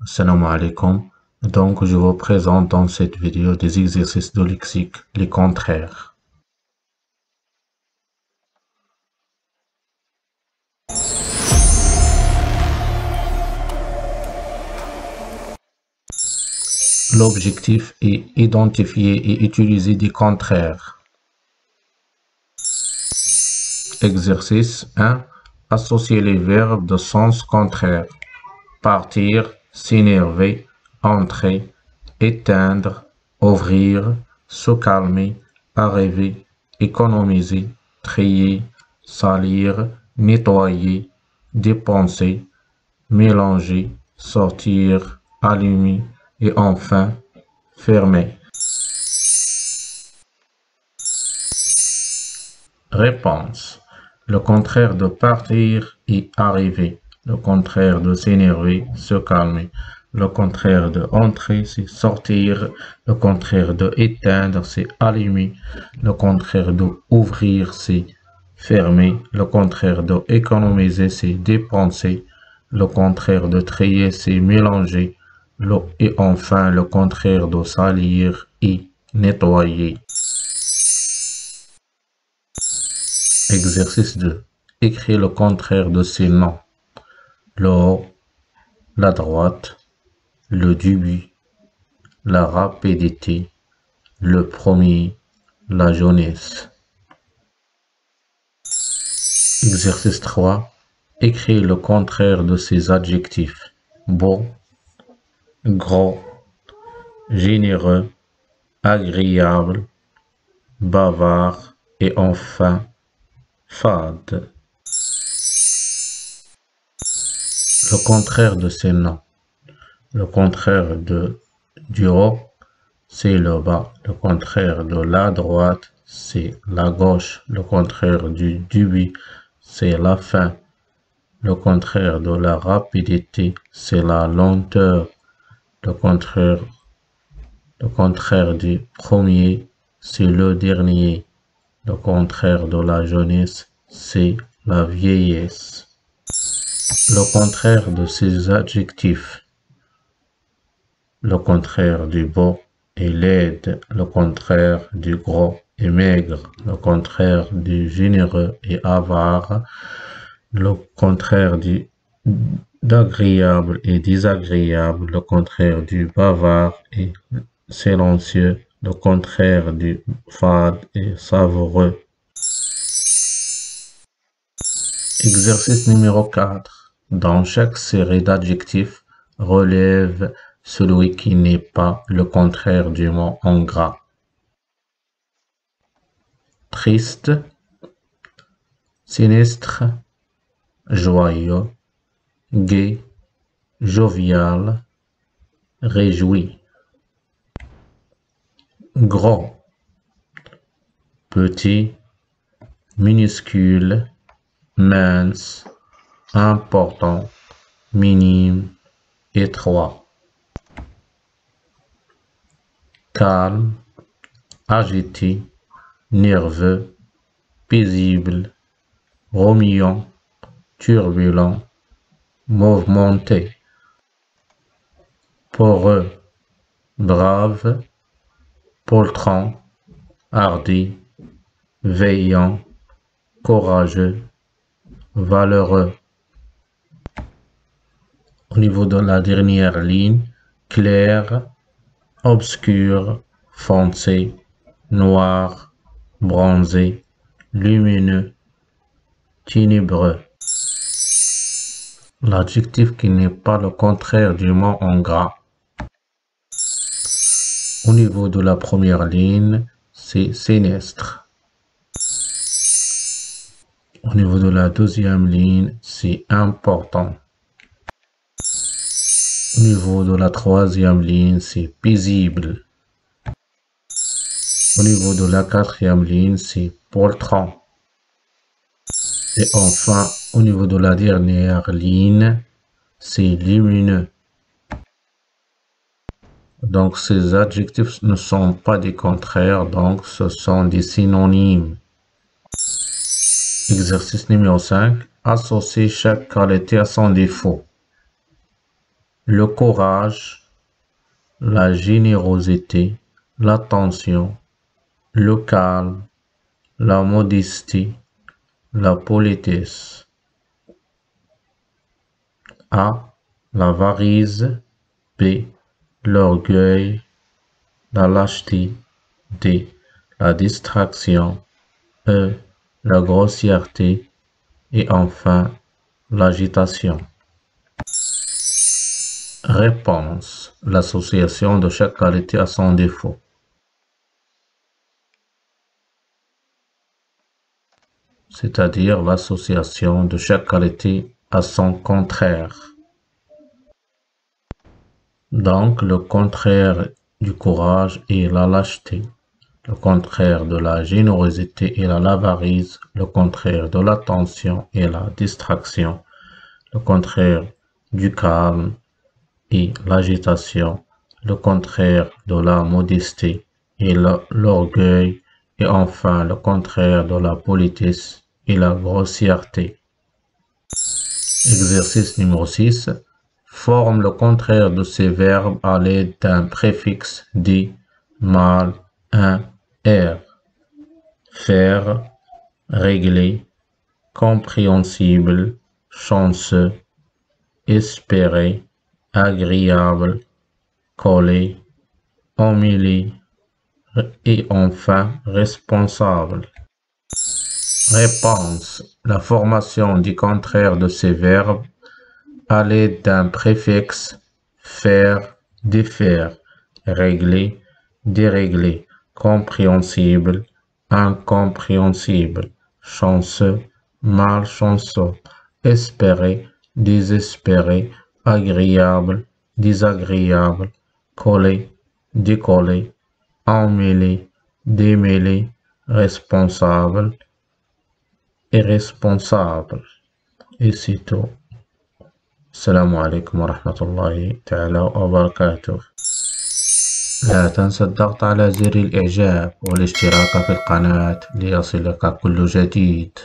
Assalamu alaikum. Donc, je vous présente dans cette vidéo des exercices de lexique, les contraires. L'objectif est identifier et utiliser des contraires. Exercice 1. Associer les verbes de sens contraire. Partir, s'énerver, entrer, éteindre, ouvrir, se calmer, arriver, économiser, trier, salir, nettoyer, dépenser, mélanger, sortir, allumer et enfin fermer. Réponse. Le contraire de partir est arriver. Le contraire de s'énerver, se calmer. Le contraire de entrer, c'est sortir. Le contraire de éteindre, c'est allumer. Le contraire de ouvrir, c'est fermer. Le contraire de économiser, c'est dépenser. Le contraire de trier, c'est mélanger. Et enfin, le contraire de salir est nettoyer. Exercice 2. Écrire le contraire de ces noms. Le haut, la droite, le début, la rapidité, le premier, la jeunesse. Exercice 3. Écrire le contraire de ces adjectifs. Beau, gros, généreux, agréable, bavard et enfin fade. Le contraire de ces noms. Le contraire du haut, c'est le bas. Le contraire de la droite, c'est la gauche. Le contraire du début, c'est la fin. Le contraire de la rapidité, c'est la lenteur. Le contraire du premier, c'est le dernier. Le contraire de la jeunesse, c'est la vieillesse. Le contraire de ces adjectifs. Le contraire du beau est laide. Le contraire du gros est maigre. Le contraire du généreux est avare. Le contraire d'agréable est désagréable. Le contraire du bavard est silencieux. Le contraire du fade est savoureux. Exercice numéro 4. Dans chaque série d'adjectifs, relève celui qui n'est pas le contraire du mot en gras. Triste, sinistre, joyeux, gai, jovial, réjoui. Gros, petit, minuscule, mince, important, minime, étroit. Calme, agité, nerveux, paisible, remuant, turbulent, mouvementé. Poreux, brave, poltron, hardi, veillant, courageux, valeureux. Au niveau de la dernière ligne, clair, obscur, foncé, noir, bronzé, lumineux, ténébreux. L'adjectif qui n'est pas le contraire du mot en gras. Au niveau de la première ligne, c'est sinistre. Au niveau de la deuxième ligne, c'est important. Au niveau de la troisième ligne, c'est paisible. Au niveau de la quatrième ligne, c'est poltron. Et enfin, au niveau de la dernière ligne, c'est lumineux. Donc, ces adjectifs ne sont pas des contraires, donc ce sont des synonymes. Exercice numéro 5. Associer chaque qualité à son défaut. le courage, la générosité, l'attention, le calme, la modestie, la politesse. A. L'avarice. B. L'orgueil, la lâcheté. D. La distraction. E. La grossièreté. Et enfin, l'agitation. Réponse. L'association de chaque qualité à son défaut. C'est-à-dire l'association de chaque qualité à son contraire. Donc, le contraire du courage est la lâcheté, le contraire de la générosité est l'avarice, le contraire de l'attention est la distraction, le contraire du calme est l'agitation, le contraire de la modestie est l'orgueil, et enfin le contraire de la politesse est la grossièreté. Exercice numéro 6. Forme le contraire de ces verbes à l'aide d'un préfixe dit, mal, un, er. Faire, régler, compréhensible, chanceux, espérer, agréable, coller, emmêler et enfin responsable. Réponse. La formation du contraire de ces verbes à l'aide d'un préfixe faire, défaire, régler, dérégler, compréhensible, incompréhensible, chanceux, malchanceux, espérer, désespérer, agréable, désagréable, coller, décoller, emmêler, démêler, responsable, irresponsable. Et c'est tout. السلام عليكم ورحمة الله تعالى وبركاته. لا تنسى الضغط على زر الإعجاب والاشتراك في القناة ليصلك كل جديد.